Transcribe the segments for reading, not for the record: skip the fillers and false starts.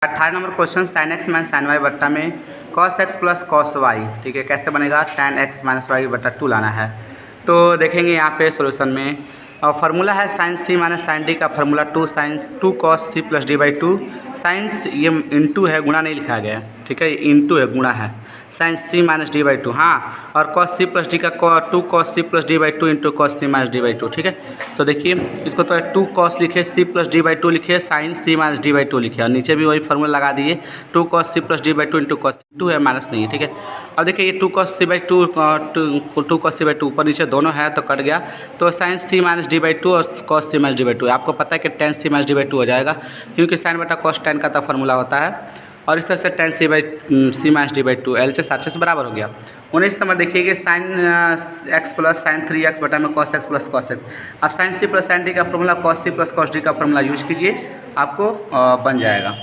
18 number question sine x minus sine y बट्टा में cos x plus cos y, ठीक है, कैसे बनेगा। tan एक्स माइनस वाई बट्टा 2 लाना है। तो देखेंगे यहाँ पे सॉल्यूशन में फार्मूला है sine C minus sine D का formula 2 sines 2 cos C plus D by 2। Sines ये इंटू है, गुणा नहीं लिखा गया, ठीक है, इंटू है, गुणा है sines C minus D by 2। हाँ, और कॉस सी प्लस डी का 2 cos C plus D by 2 into cos C minus D by 2, ठीक है। तो देखिए इसको तो 2 कॉस लिखे, सी प्लस डी बाई 2 लिखे, sine C minus D by 2 लिखे, और नीचे भी वही फार्मूला लगा दिए 2 cos C plus D by 2 into cos 2 है, माइनस नहीं है, ठीक है। अब देखिए ये 2 cos C by 2 2 cos C by 2 ऊपर नीचे दोनों है तो कट गया, तो sine C minus D by 2 और cos C minus D by 2। आपको पता है कि tan C minus D by 2 हो जाएगा, क्योंकि साइन बटा कॉस tan का तो फार्मूला होता है। और इस तरह से tan C by C minus D by 2 LHS RHS बराबर हो गया। 19 नंबर देखिए sine x plus sign 3x बटा में cos x plus cos x. अब sine C plus sine D का formula cos C plus cos D का formula use कीजिए, आपको बन जाएगा।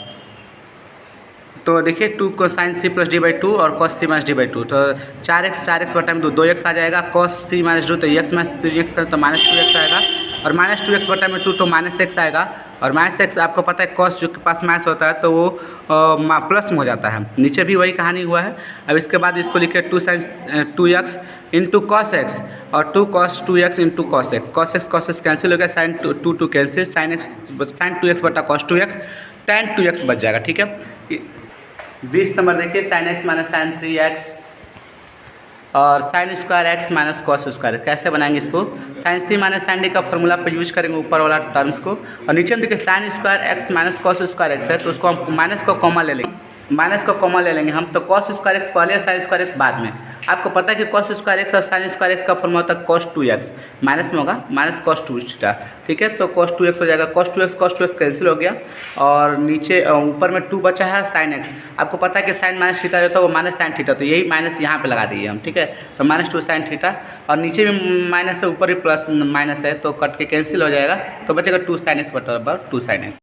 तो देखिए 2 को sine C plus D by 2 और cos C minus D by 2, तो 4x बटा में 2x आ जाएगा। कॉस सी माइनस 2 तो x माइनस 3x करें तो माइनस 2x आएगा, और माइनस 2x बटा में 2 तो माइनस x आएगा। और माइनस x आपको पता है कॉस जो के पास माइनस होता है तो वो प्लस में हो जाता है, नीचे भी वही कहानी हुआ है। अब इसके बाद इसको लिखे 2 sign 2x into cos x और 2 cos 2x into cos x. Cos x cancel हो गया, साइन 2 कैंसिल, साइन 2x बटा कॉस 2x, tan 2x बच जाएगा, ठीक है। 20 नंबर देखिए sign x minus sign 3x और sine square x minus cos square, कैसे बनाएंगे इसको। Sign C minus sine D का फॉर्मूला पे यूज करेंगे ऊपर वाला टर्म्स को, और नीचे में देखिए sine square x minus cos square x है, तो उसको हम माइनस को कॉमन ले लेंगे, माइनस को कॉमन ले लेंगे हम, तो कॉस स्क्वायर एक्स पहले, साइन स्क्वायर एक्स बाद में। आपको पता है कि कॉस स्क्वायर एक्स और साइन स्क्वायर एक्स का फॉर्मूला होता है कॉस 2x, माइनस में होगा माइनस कॉस 2 थीटा, ठीक है। तो कॉस 2x हो जाएगा, कॉस 2x कैंसिल हो गया, और नीचे ऊपर में 2 बचा है साइन एक्स। आपको पता है कि साइन माइनस थीटा जो था वो माइनस साइन थीटा, तो यही माइनस यहाँ पे लगा दिए हम, ठीक है। तो माइनस 2 साइन थीटा, और नीचे भी माइनस है, ऊपर भी प्लस माइनस है, तो कट के कैंसिल हो जाएगा, तो बचेगा 2 साइन एक्स बराबर 2 साइन एक्स।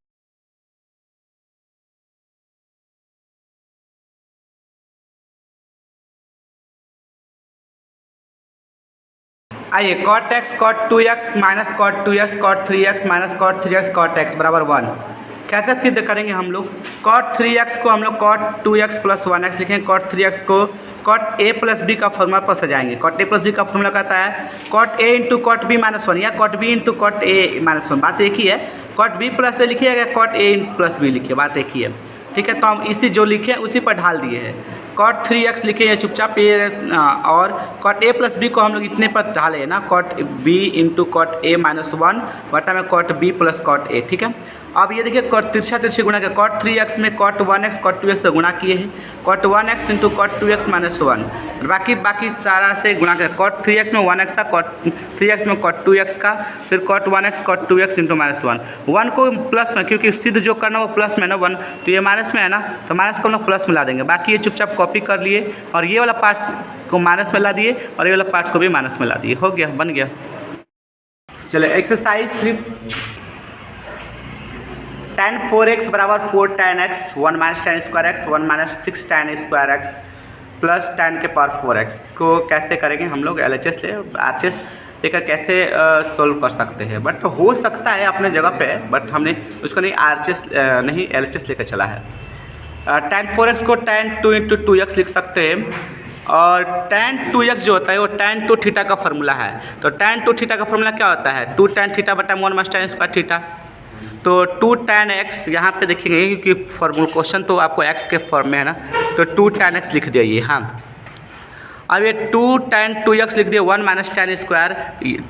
आइए cot x cot 2x minus cot 2x cot 3x minus cot 3x cot x बराबर 1। कैसे सिद्ध करेंगे हम लोग। cot 3x को हम लोग cot 2x प्लस 1x लिखेंगे, cot 3x को cot a प्लस बी का फॉर्मूला पर सजाएंगे। cot a प्लस बी का फॉर्मूला कहता है cot a into cot b minus 1 या cot b into cot a minus 1, बात एक ही है। cot b प्लस a लिखिए या cot a प्लस b लिखिए, बात एक ही है, ठीक है। तो हम इसी जो लिखे उसी पर ढाल दिए हैं। cot 3x लिखे हैं चुपचाप ये, और cot a प्लस बी को हम लोग इतने पर ढाले हैं ना, cot b into cot a minus 1 बटा में cot b plus cot a, ठीक है। अब ये देखिए cot तिरछा गुणा किया, cot 3x में cot 1x cot 2x से गुणा किए हैं, cot 1x into cot 2x minus 1, बाकी सारा से गुणा किया। cot 3x में 1x था, cot 3x में cot 2x का, फिर cot 1x cot 2x into minus 1 को प्लस में, क्योंकि सिद्ध जो करना वो प्लस में ना 1, तो ये माइनस में है ना, तो माइनस को हम लोग प्लस में ला देंगे। बाकी ये चुपचाप कॉपी कर लिए, और ये वाला पार्ट्स को माइनस में ला दिए, और ये वाला पार्ट्स को भी माइनस में ला दिए, हो गया, बन गया। चले एक्सरसाइज 3, tan 4x बराबर 4 tan x 1 minus tan square x 1 minus 6 tan square x plus tan के पावर 4x को कैसे करेंगे हम लोग। LHS ले RHS लेकर कैसे सोल्व कर सकते हैं, बट हो सकता है अपने जगह पे, बट हमने उसको नहीं RHS नहीं LHS लेकर चला है। tan 4x को tan 2 इंटू 2x लिख सकते हैं, और tan 2x जो होता है वो tan 2 थीटा का फॉर्मूला है। तो tan 2 थीटा का फॉर्मूला क्या होता है, 2 tan थीटा बटा 1 माइनस tan स्क्वायर थीटा। तो 2 tan x यहाँ पे देखेंगे, क्योंकि फॉर्मूला क्वेश्चन तो आपको x के फॉर्म में है ना, तो 2 tan x लिख दिया ये। हाँ, अब ये 2 tan 2x लिख दिया 1 माइनस tan स्क्वायर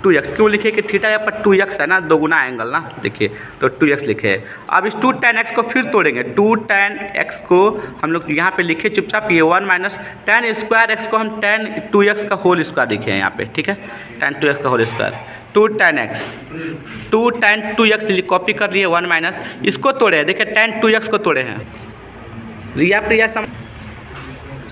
2x, क्यों लिखे कि थीटा यहाँ पर 2x है ना, दोगुना एंगल ना, देखिए तो 2x लिखे। अब इस 2 tan x को फिर तोड़ेंगे, 2 tan x को हम लोग यहाँ पे लिखे चुपचाप, ये 1 माइनस tan स्क्वायर x को हम tan 2x का होल स्क्वायर लिखे हैं यहाँ पे, ठीक है, tan 2x का whole square, 2 tan x 2 tan 2x copy कर लिए, 1 माइनस इसको तोड़े हैं, देखिए tan 2x को तोड़े हैं, रिया प्रिया सम।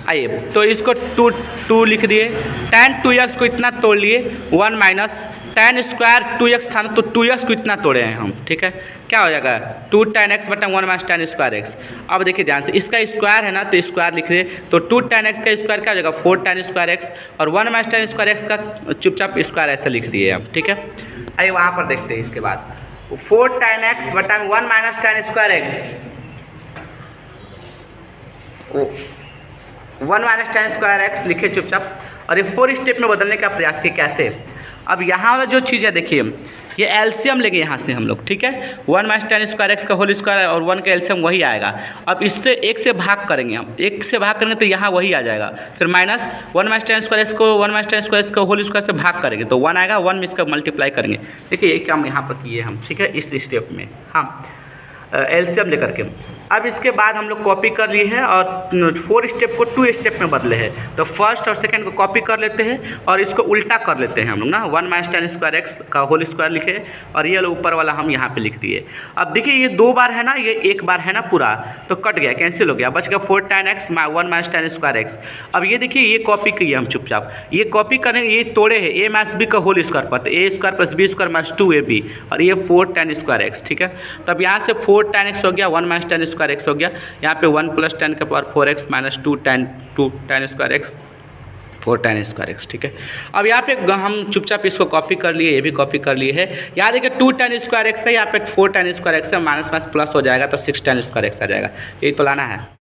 आइए तो इसको 2 लिख दिए, tan 2x को इतना तोड़ लिए, 1 माइनस tan स्क्वायर 2x था ना, तो 2x को इतना तोड़े हैं हम, ठीक है। क्या हो जाएगा 2 tan x बटा 1 माइनस tan स्क्वायर x। अब देखिए ध्यान से, इसका स्क्वायर है ना, तो स्क्वायर लिख दे, तो 2 tan x का स्क्वायर क्या हो जाएगा 4 tan स्क्वायर x, और 1 माइनस tan स्क्वायर x का चुपचाप स्क्वायर ऐसे लिख दिए हम, ठीक है। आइए वहाँ पर देखते हैं इसके बाद 4 tan x बटा 1 minus tan square x, 1 minus ten square x लिखे चुपचाप, और ये 4 स्टेप में बदलने का प्रयास किया। कैसे? अब यहाँ वाला जो चीज़ है देखिए, ये एलसीएम लेंगे यहाँ से हम लोग, ठीक है। 1 माइनस टेन स्क्वायर एक्स का होल स्क्वायर और 1 का एलसीएम वही आएगा। अब इससे 1 से भाग करेंगे हम, 1 से भाग करेंगे तो यहाँ वही आ जाएगा। फिर minus 1 minus ten square x को 1 माइनस टेन स्क्वायर एक्स का होल स्क्वायर से भाग करेंगे तो 1 आएगा, 1 में इसका मल्टीप्लाई करेंगे। देखिए ये काम यहाँ पर किए हम, ठीक है, इस स्टेप में हाँ एलसीएम लेकर के। अब इसके बाद हम लोग कॉपी कर लिए हैं और 4 स्टेप को 2 स्टेप में बदले हैं। तो फर्स्ट और सेकंड को कॉपी कर लेते हैं और इसको उल्टा कर लेते हैं हम लोग ना। 1 माइनस टेन स्क्वायर एक्स का होल स्क्वायर लिखे और ये ऊपर वाला हम यहाँ पे लिख दिए। अब देखिए ये 2 बार है ना, ये 1 बार है ना पूरा, तो कट गया, कैंसिल हो गया, बच गया 4 tan x 1 minus ten square x. अब ये देखिए ये कॉपी किए हम चुपचाप, ये कॉपी करेंगे, ये तोड़े हैं a माइनस b का होल स्क्वायर पर, तो a square plus b square minus 2ab और ये 4 tan स्क्वायर एक्स, ठीक है। तब यहाँ से 4 tan x हो गया, 1 माइनस टेन स्क्वायर एक्स हो गया, यहाँ पे 1 प्लस 10 का power 4x minus 2 tan square x 4 tan square x, ठीक है। अब यहाँ पे हम चुपचाप इसको कॉपी कर लिए, ये भी कॉपी कर लिए है। यहाँ देखिए 2 tan स्क्वायर एक्स है, यहाँ पे 4 tan स्क्वायर एक्स है, माइनस माइनस प्लस हो जाएगा तो 6 tan स्क्वायर एक्स आ जाएगा। यही तो लाना है।